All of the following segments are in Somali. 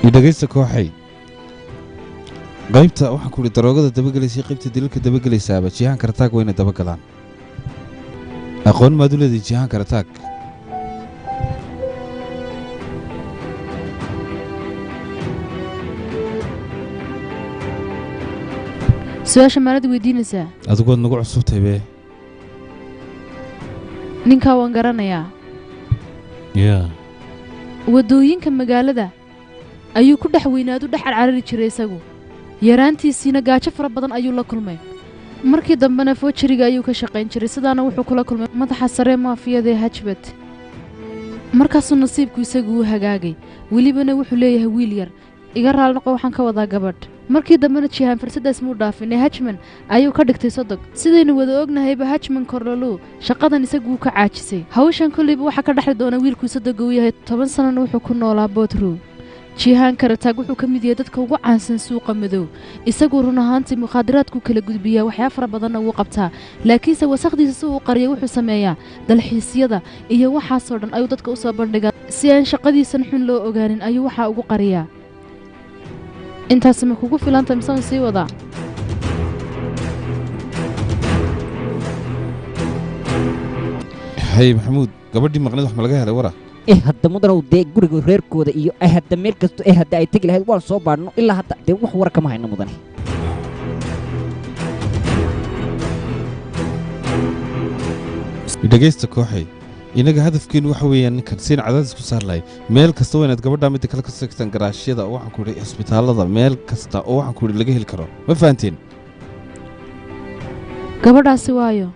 idageysta kooxay qaybta waxaan ku daroogada dabagalaysa qaybta dilka dabagalaysaaba jihaan kartaag wayna dabagalaan aqoon maad u leedahay jihaan kartaag su'aasha maalad weydiinaysaa adigu waad nagu cusubtay bee ninkaa waan garanayaa wadooyinka magaalada ayuu ku dhex weynaadu dhex carcarari jiray isagu yaraantiisiina gaajo fara badan ayuu la kulmay markii dambena foojariga ayuu ka shaqayn jiray sidaana wuxuu kula kulmay madaxa sare maafiyada ee hajbad markaasuu nasiibku isagu u hagaagay welibana wuxuu leeyahay wiil yar iga raali noqo waxaan ka wadaa gabadh markii dambena jihaan fursadaas muu dhaafinay hajman ayuu ka dhigtay sodog sidaynu wada ognahayba hajman korlolu shaqadan isagu uu ka caajisay hawshan kollayba waxaa ka dhexli doona wiilkuu sodoga u yahay 10 sanana wuxuu ku noolaa boodrow jihaan karataag wuxuu ka mid yahay dadka ugu caansan suuqa madow isagu run ahaantii mukhaadaraadku kala gudbiyaa waxyaabo fara badanna wuu qabtaa laakiinse wasaqdiisa si uu qariyo wuxuu sameeyaa dalxiisyada iyo waxaasoo dhan ayuu dadka u soo bandhigaa si aan shaqadiisan xun loo ogaanin ayuu waxaa ugu qariyaa intaas ma kugu filanta misan sii wadaa hay maxamuud gabadhii maqnid wax ma laga helay wara hadda mudanow dee guriga reerkooda iyo hadda meel kasto hadda ay tegi lahayd waan soo baadhno ilaa hadda dee wax war kama hayno mudane dhageysta kooxay inaga hadafkeenu waxa weeyaan ninkan siin cadaadis ku saar lahay meel kasta waa inaad gabadha midda kale ka sagtaan garaashyada oo waxaan ku idhi isbitaallada meel kasta oo waxaan ku idhi laga heli karo ma fahanteen gabadhaasi waayo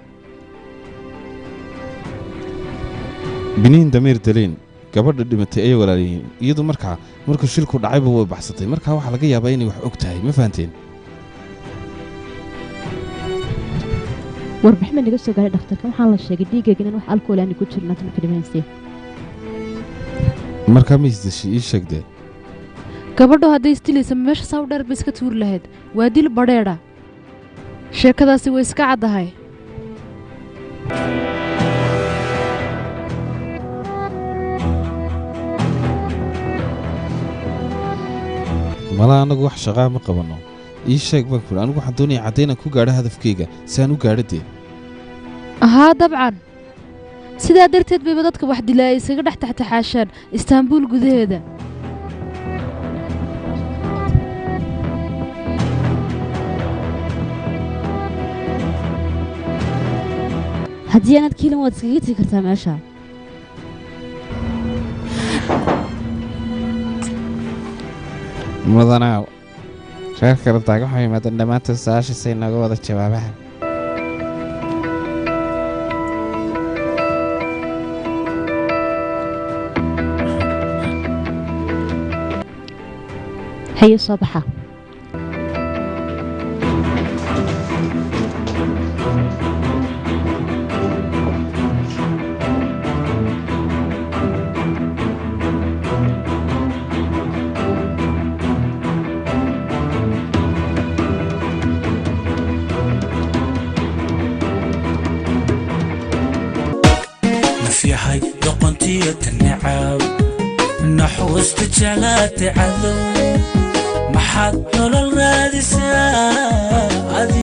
biniin damiir daliin gabadha dhimatay ayay walaaliyiin iyadu markuu shilku dhacayba way baxsatay markaa waxaa laga yaabaa inay wax og tahay ma fahanteen warbixin naga soo gaaray dhakhtarka waxaan la sheegay dhiigayga in wax alkool aan ku jirno tan ka dhimaysay markaa ma isdashii ii sheegdee gabadhu hadday istilaysa meesha saa u dheer bay iska tuuri lahayd waa dil badheedha sheekadaasi way iska caddahay malaa annagu wax shaqaa ma qabanno ii sheeg baan ku anigu waxaan doonayaa caddaynaan ku gaadho hadafkayga si aan u gaadho dee haa dabcan sidaa darteed bayba dadka wax dilaa ay isaga dhex taxtaxaashaan istaanbuul gudaheeda haddii aanaad kiilan waad iskaga tegi kartaa meesha mudanaaw reer karataag waxaa yimaadeen dhammaantood su-aashiisay nooga wada jawaabaha haye soo baxa نفيحي دقنتي النعاو نحوست جلات عذو محط الرادسة